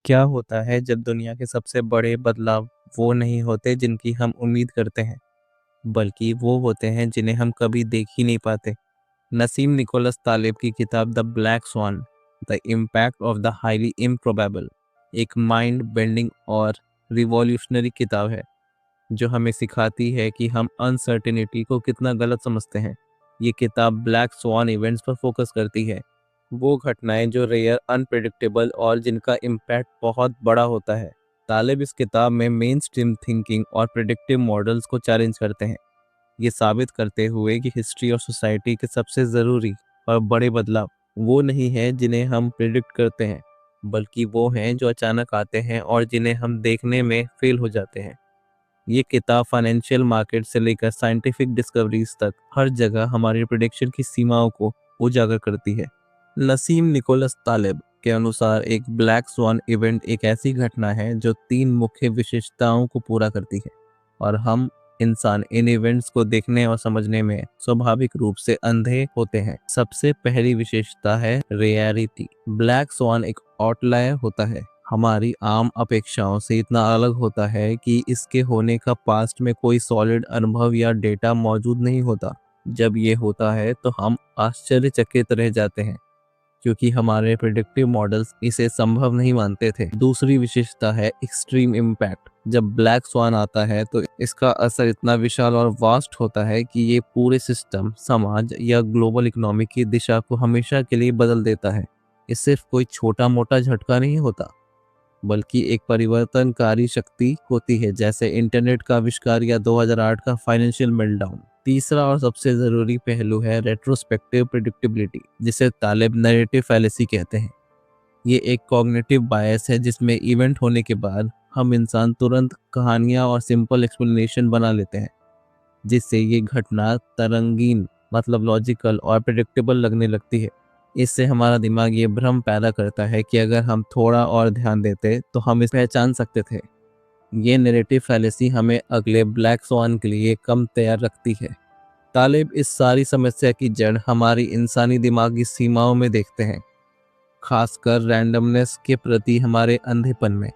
क्या होता है जब दुनिया के सबसे बड़े बदलाव वो नहीं होते जिनकी हम उम्मीद करते हैं, बल्कि वो होते हैं जिन्हें हम कभी देख ही नहीं पाते। नसीम निकोलस तालिब की किताब the black swan, the impact of the highly improbable एक माइंड बेंडिंग और रिवॉल्यूशनरी किताब है जो हमें सिखाती है कि हम अनसर्टेनिटी को कितना गलत समझते हैं। ये किताब ब्लैक स्वान इवेंट्स पर फोकस करती है, वो घटनाएं जो रेयर, अनप्रिडिक्टेबल और जिनका इम्पैक्ट बहुत बड़ा होता है। तालिब इस किताब में मेन स्ट्रीम थिंकिंग और प्रिडिक्टिव मॉडल्स को चैलेंज करते हैं, ये साबित करते हुए कि हिस्ट्री और सोसाइटी के सबसे ज़रूरी और बड़े बदलाव वो नहीं हैं जिन्हें हम प्रिडिक्ट करते हैं, बल्कि वो हैं जो अचानक आते हैं और जिन्हें हम देखने में फेल हो जाते हैं। ये किताब फाइनेंशियल मार्केट से लेकर साइंटिफिक डिस्कवरीज तक हर जगह हमारी प्रिडिक्शन की सीमाओं को उजागर करती है। नसीम निकोलस तालिब के अनुसार एक ब्लैक स्वान इवेंट एक ऐसी घटना है जो 3 मुख्य विशेषताओं को पूरा करती है, और हम इंसान इन इवेंट्स को देखने और समझने में स्वाभाविक रूप से अंधे होते हैं। सबसे पहली विशेषता है रेयरिटी। ब्लैक स्वान एक आउटलायर होता है, हमारी आम अपेक्षाओं से इतना अलग होता है कि इसके होने का पास्ट में कोई सॉलिड अनुभव या डेटा मौजूद नहीं होता। जब ये होता है तो हम आश्चर्यचकित रह जाते हैं, क्योंकि हमारे प्रिडिक्टिव मॉडल्स इसे संभव नहीं मानते थे। दूसरी विशेषता है एक्सट्रीम इम्पैक्ट। जब ब्लैक स्वान आता है तो इसका असर इतना विशाल और वास्ट होता है कि ये पूरे सिस्टम, समाज या ग्लोबल इकोनॉमी की दिशा को हमेशा के लिए बदल देता है। ये सिर्फ कोई छोटा मोटा झटका नहीं होता, बल्कि एक परिवर्तनकारी शक्ति होती है, जैसे इंटरनेट का आविष्कार या 2008 का फाइनेंशियल मेल्टडाउन। तीसरा और सबसे ज़रूरी पहलू है रेट्रोस्पेक्टिव प्रिडिक्टेबिलिटी, जिसे तालिब नैरेटिव फैलेसी कहते हैं। ये एक कॉग्निटिव बायस है जिसमें इवेंट होने के बाद हम इंसान तुरंत कहानियाँ और सिंपल एक्सप्लेनेशन बना लेते हैं, जिससे ये घटना तरंगीन, मतलब लॉजिकल और प्रिडिक्टेबल लगने लगती है। इससे हमारा दिमाग ये भ्रम पैदा करता है कि अगर हम थोड़ा और ध्यान देते तो हम इसे पहचान सकते थे। ये नैरेटिव फैलेसी हमें अगले ब्लैक स्वान के लिए कम तैयार रखती है। तालिब इस सारी समस्या की जड़ हमारी इंसानी दिमाग की सीमाओं में देखते हैं, खासकर रैंडमनेस के प्रति हमारे अंधेपन में।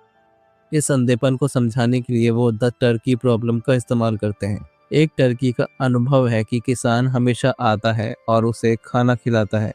इस अंधेपन को समझाने के लिए वो द टर्की प्रॉब्लम का इस्तेमाल करते हैं। एक टर्की का अनुभव है कि किसान हमेशा आता है और उसे खाना खिलाता है।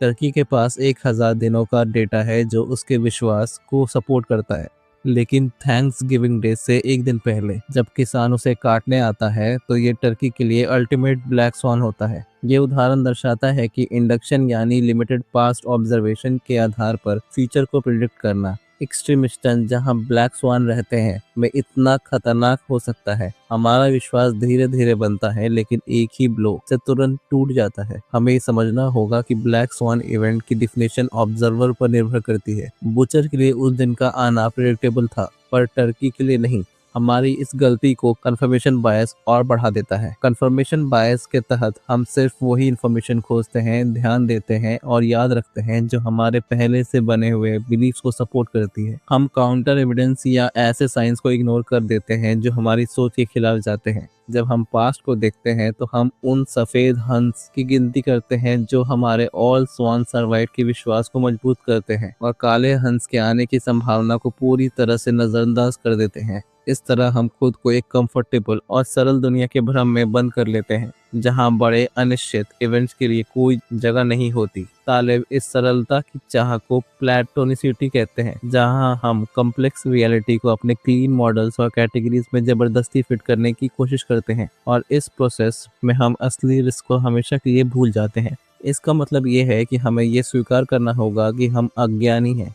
टर्की के पास 1000 दिनों का डेटा है जो उसके विश्वास को सपोर्ट करता है। लेकिन थैंक्स गिविंग डे से एक दिन पहले जब किसान उसे काटने आता है तो ये टर्की के लिए अल्टीमेट ब्लैक स्वान होता है। ये उदाहरण दर्शाता है कि इंडक्शन यानी लिमिटेड पास्ट ऑब्जर्वेशन के आधार पर फ्यूचर को प्रिडिक्ट करना एक्सट्रीमिस्टन जहां ब्लैक स्वान रहते हैं में इतना खतरनाक हो सकता है। हमारा विश्वास धीरे धीरे बनता है, लेकिन एक ही ब्लो से तुरंत टूट जाता है। हमें ये समझना होगा कि ब्लैक स्वान इवेंट की डिफिनेशन ऑब्जर्वर पर निर्भर करती है। बुचर के लिए उस दिन का आना प्रेडिक्टेबल था, पर टर्की के लिए नहीं। हमारी इस गलती को कंफर्मेशन बायस और बढ़ा देता है। कंफर्मेशन बायस के तहत हम सिर्फ वही इंफॉर्मेशन खोजते हैं, ध्यान देते हैं और याद रखते हैं जो हमारे पहले से बने हुए बिलीफ्स को सपोर्ट करती है। हम काउंटर एविडेंस या ऐसे साइंस को इग्नोर कर देते हैं जो हमारी सोच के खिलाफ जाते हैं। जब हम पास्ट को देखते हैं तो हम उन सफेद हंस की गिनती करते हैं जो हमारे ऑल स्वान सर्वाइव के विश्वास को मजबूत करते हैं, और काले हंस के आने की संभावना को पूरी तरह से नजरअंदाज कर देते हैं। इस तरह हम खुद को एक कंफर्टेबल और सरल दुनिया के भ्रम में बंद कर लेते हैं, जहां बड़े अनिश्चित इवेंट्स के लिए कोई जगह नहीं होती। तालिब इस सरलता की चाह को प्लेटोनिसिटी कहते हैं, जहां हम कॉम्प्लेक्स रियलिटी को अपने क्लीन मॉडल्स और कैटेगरीज में जबरदस्ती फिट करने की कोशिश करते हैं, और इस प्रोसेस में हम असली रिस्क को हमेशा के लिए भूल जाते हैं। इसका मतलब ये है कि हमें ये स्वीकार करना होगा कि हम अज्ञानी हैं,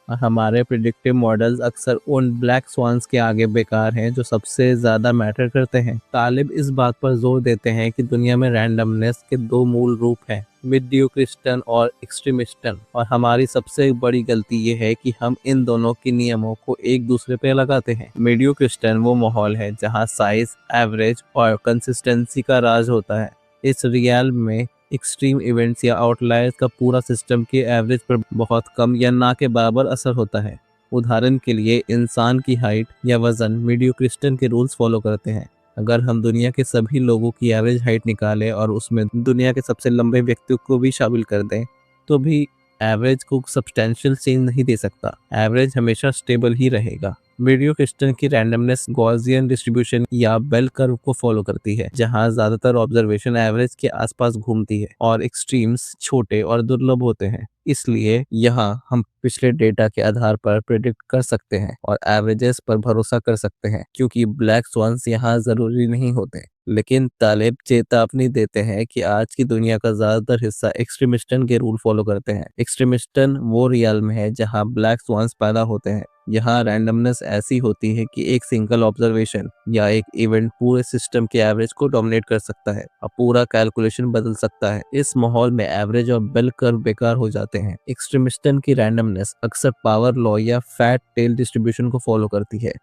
और हमारे प्रिडिक्टिव मॉडल्स अक्सर उन ब्लैक स्वान्स के आगे बेकार हैं जो सबसे ज़्यादा मैटर करते हैं। तालिब इस बात पर जोर देते हैं कि दुनिया में रैंडमनेस के 2 मूल रूप हैं, मिडियोक्रिस्टन और एक्सट्रीमिस्टन, और हमारी सबसे बड़ी गलती ये है कि हम इन दोनों के नियमों को एक दूसरे पे लगाते हैं। मिडियोक्रिस्टन वो माहौल है जहाँ साइज, एवरेज और कंसिस्टेंसी का राज होता है। इस रियल में एक्सट्रीम इवेंट्स या आउटलायर्स का पूरा सिस्टम के एवरेज पर बहुत कम या ना के बराबर असर होता है। उदाहरण के लिए इंसान की हाइट या वजन मीडियोक्रिस्टन के रूल्स फॉलो करते हैं। अगर हम दुनिया के सभी लोगों की एवरेज हाइट निकालें और उसमें दुनिया के सबसे लंबे व्यक्ति को भी शामिल कर दें, तो भी एवरेज को सब्सटेंशियल चेंज नहीं दे सकता। एवरेज हमेशा स्टेबल ही रहेगा। वीडियो क्रिस्टल की रैंडमनेस गॉसियन डिस्ट्रीब्यूशन या बेल कर्व को फॉलो करती है, जहां ज्यादातर ऑब्जर्वेशन एवरेज के आसपास घूमती है और एक्सट्रीम्स छोटे और दुर्लभ होते हैं। इसलिए यहाँ हम पिछले डेटा के आधार पर प्रिडिक्ट कर सकते हैं और एवरेजेस पर भरोसा कर सकते हैं, क्योंकि ब्लैक स्वान्स यहाँ जरूरी नहीं होते। लेकिन तालिब चेतावनी देते हैं कि आज की दुनिया का ज्यादातर हिस्सा एक्सट्रीमिस्टन के रूल फॉलो करते हैं। एक्सट्रीमिस्टन वो रियल्म है जहाँ ब्लैक स्वान्स पैदा होते हैं। यहाँ रैंडमनेस ऐसी होती है कि एक सिंगल ऑब्जर्वेशन या एक इवेंट पूरे सिस्टम के एवरेज को डोमिनेट कर सकता है और पूरा कैलकुलेशन बदल सकता है। इस माहौल में एवरेज और बेल कर्व बेकार हो जाते हैं। एक्सट्रीमिस्टन की रैंडमनेस अक्सर पावर लॉ या फैट टेल डिस्ट्रीब्यूशन को फॉलो करती है,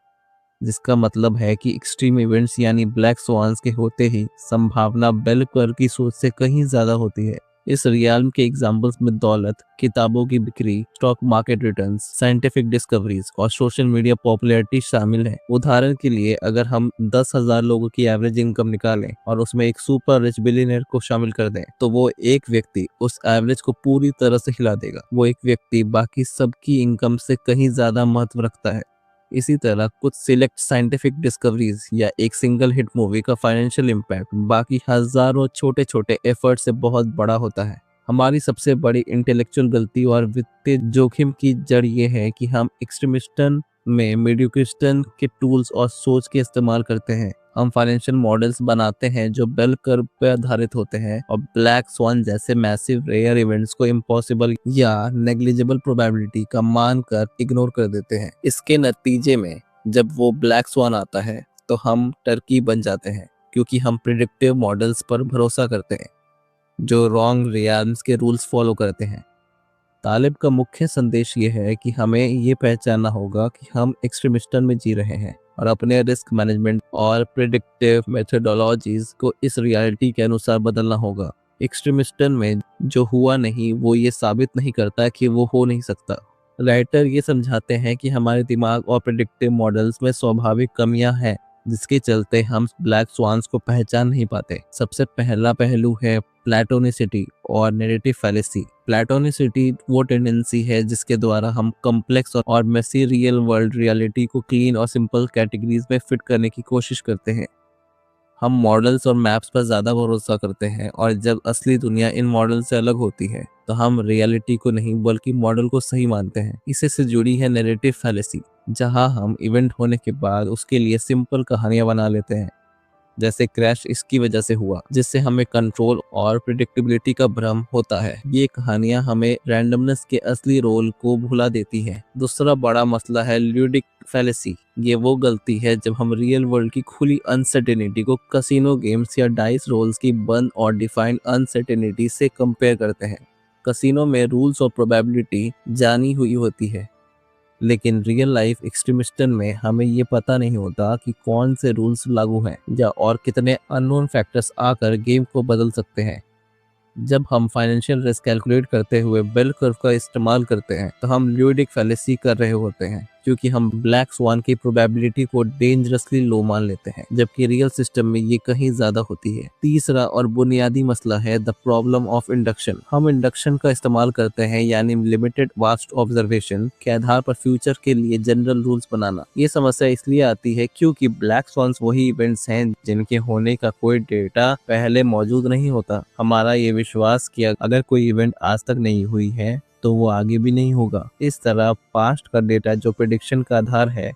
जिसका मतलब है कि एक्सट्रीम इवेंट्स यानी ब्लैक स्वान्स के होते ही संभावना बेल कर्व की सोच से कहीं ज्यादा होती है। इस रियल्म के एग्जाम्पल्स में दौलत, किताबों की बिक्री, stock market returns, scientific discoveries और सोशल मीडिया पॉपुलैरिटी शामिल है। उदाहरण के लिए अगर हम 10,000 लोगों की एवरेज इनकम निकालें और उसमें एक सुपर रिच बिलियनर को शामिल कर दें, तो वो एक व्यक्ति उस एवरेज को पूरी तरह से हिला देगा। वो एक व्यक्ति बाकी सबकी इनकम से कहीं ज्यादा महत्व रखता है। इसी तरह कुछ सिलेक्ट साइंटिफिक डिस्कवरीज या एक सिंगल हिट मूवी का फाइनेंशियल इम्पैक्ट बाकी हजारों छोटे छोटे एफर्ट से बहुत बड़ा होता है। हमारी सबसे बड़ी इंटेलेक्चुअल गलती और वित्तीय जोखिम की जड़ ये है कि हम एक्सट्रीमिस्टन में मीडियोक्रिस्टन के टूल्स और सोच के इस्तेमाल करते हैं। हम फाइनेंशियल मॉडल्स बनाते हैं जो बेल कर्व पर आधारित होते हैं और ब्लैक स्वान जैसे मैसिव रेयर इवेंट्स को इम्पॉसिबल या नेग्लिजिबल प्रोबेबिलिटी का मानकर इग्नोर कर देते हैं। इसके नतीजे में जब वो ब्लैक स्वान आता है तो हम टर्की बन जाते हैं, क्योंकि हम प्रिडिक्टिव मॉडल्स पर भरोसा करते हैं जो रॉन्ग रियल्म्स के रूल्स फॉलो करते हैं। तालिब का मुख्य संदेश ये है कि हमें ये पहचानना होगा कि हम एक्सट्रीमिस्टन में जी रहे हैं और अपने रिस्क मैनेजमेंट और प्रिडिक्टिव मेथोडोलॉजीज को इस रियलिटी के अनुसार बदलना होगा। एक्सट्रीमिस्टन में जो हुआ नहीं वो ये साबित नहीं करता कि वो हो नहीं सकता। राइटर ये समझाते हैं कि हमारे दिमाग और प्रिडिक्टिव मॉडल्स में स्वाभाविक कमियां हैं, जिसके चलते हम ब्लैक स्वान्स को पहचान नहीं पाते। सबसे पहला पहलू है प्लेटोनिसिटी और नैरेटिव फैलेसी। प्लेटोनिसिटी वो टेंडेंसी है जिसके द्वारा हम कॉम्प्लेक्स और मेसी रियल वर्ल्ड रियलिटी को क्लीन और सिंपल कैटेगरीज में फिट करने की कोशिश करते हैं। हम मॉडल्स और मैप्स पर ज्यादा भरोसा करते हैं और जब असली दुनिया इन मॉडल से अलग होती है तो हम रियलिटी को नहीं बल्कि मॉडल को सही मानते हैं। इसी से जुड़ी है नैरेटिव फैलेसी, जहां हम इवेंट होने के बाद उसके लिए सिंपल कहानियां बना लेते हैं, जैसे क्रैश इसकी वजह से हुआ, जिससे हमें कंट्रोल और प्रिडिक्टेबिलिटी का भ्रम होता है। ये कहानियां हमें रैंडमनेस के असली रोल को भुला देती हैं। दूसरा बड़ा मसला है ल्यूडिक फैलेसी। ये वो गलती है जब हम रियल वर्ल्ड की खुली अनसर्टेनिटी को कसिनो गेम्स या डाइस रोल्स की बंद और डिफाइंड अनसर्टेनिटी से कंपेयर करते हैं। कसिनो में रूल्स और प्रोबेबिलिटी जानी हुई होती है, लेकिन रियल लाइफ एक्सट्रीमिस्टन में हमें ये पता नहीं होता कि कौन से रूल्स लागू हैं या और कितने अननोन फैक्टर्स आकर गेम को बदल सकते हैं। जब हम फाइनेंशियल रिस्क कैलकुलेट करते हुए बेल कर्व का इस्तेमाल करते हैं तो हम ल्यूडिक फैलेसी कर रहे होते हैं, क्योंकि हम ब्लैक स्वान की प्रोबेबिलिटी को डेंजरसली लो मान लेते हैं, जबकि रियल सिस्टम में ये कहीं ज्यादा होती है। तीसरा और बुनियादी मसला है द प्रॉब्लम ऑफ इंडक्शन। हम इंडक्शन का इस्तेमाल करते हैं, यानी लिमिटेड वास्ट ऑब्जर्वेशन के आधार पर फ्यूचर के लिए जनरल रूल्स बनाना। ये समस्या इसलिए आती है क्योंकि ब्लैक स्वान्स वही इवेंट्स हैं जिनके होने का कोई डेटा पहले मौजूद नहीं होता। हमारा ये विश्वास कि अगर कोई इवेंट आज तक नहीं हुई है तो वो आगे भी नहीं होगा। इस तरह पास्ट का डेटा जो प्रेडिक्शन का आधार है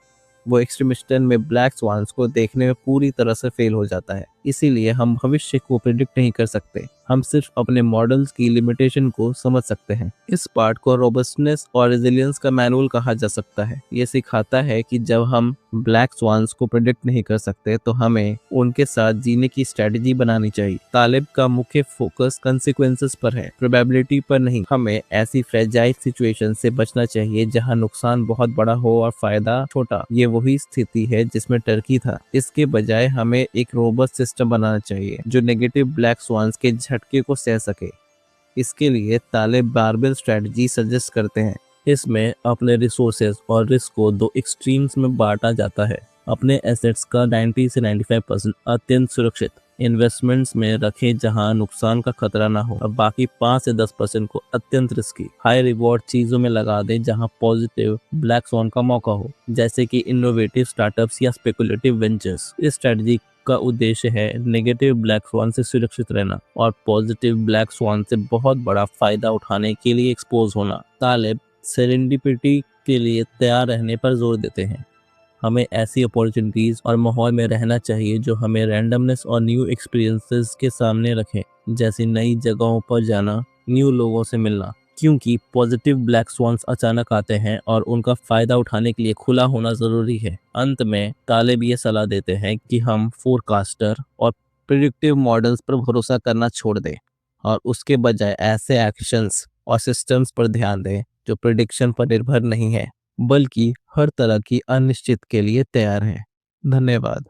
वो एक्सट्रीमिस्टन में ब्लैक स्वान्स को देखने में पूरी तरह से फेल हो जाता है। इसीलिए हम भविष्य को प्रिडिक्ट नहीं कर सकते, हम सिर्फ अपने मॉडल्स की लिमिटेशन को समझ सकते हैं। इस पार्ट को रोबस्टनेस और रेजिलियंस का मैनुअल कहा जा सकता है। ये सिखाता है कि जब हम ब्लैक स्वान्स को प्रिडिक्ट नहीं कर सकते तो हमें उनके साथ जीने की स्ट्रेटजी बनानी चाहिए। तालिब का मुख्य फोकस कंसिक्वेंसेस पर है, प्रोबेबिलिटी पर नहीं। हमें ऐसी फ्रेजाइल सिचुएशन से बचना चाहिए जहां नुकसान बहुत बड़ा हो और फायदा छोटा। ये वही स्थिति है जिसमें टर्की था। इसके बजाय हमें एक रोबस्ट सिस्टम बनाना चाहिए जो नेगेटिव ब्लैक स्वान्स के झटके को सह सके। इसके लिए तालिब बारबेल स्ट्रेटजी सजेस्ट करते हैं। इसमें अपने रिसोर्सेज और रिस्क को दो एक्सट्रीम्स में बांटा जाता है। अपने एसेट्स का 90 से 95% अत्यंत सुरक्षित इन्वेस्टमेंट्स में रखें जहां नुकसान का खतरा ना हो, और बाकी 5 से 10% को अत्यंत रिस्की हाई रिवॉर्ड चीजों में लगा दें जहां पॉजिटिव ब्लैक स्वॉन का मौका हो, जैसे कि इनोवेटिव स्टार्टअप्स या स्पेकुलेटिव वेंचर्स। इस स्ट्रेटजी का उद्देश्य है नेगेटिव ब्लैक स्वॉन से सुरक्षित रहना और पॉजिटिव ब्लैक स्वॉन से बहुत बड़ा फायदा उठाने के लिए एक्सपोज होना। तालिब सेरेंडिपिटी के लिए तैयार रहने पर जोर देते हैं। हमें ऐसी अपॉर्चुनिटीज और माहौल में रहना चाहिए जो हमें रैंडमनेस और न्यू एक्सपीरियंसेस के सामने रखें, जैसे नई जगहों पर जाना, न्यू लोगों से मिलना, क्योंकि पॉजिटिव ब्लैक स्वॉन्स अचानक आते हैं और उनका फायदा उठाने के लिए खुला होना जरूरी है। अंत में तालिब ये सलाह देते हैं कि हम फोरकास्टर और प्रिडिक्टिव मॉडल्स पर भरोसा करना छोड़ दें और उसके बजाय ऐसे एक्शंस और सिस्टम्स पर ध्यान दें जो प्रिडिक्शन पर निर्भर नहीं है, बल्कि हर तरह की अनिश्चित के लिए तैयार हैं। धन्यवाद।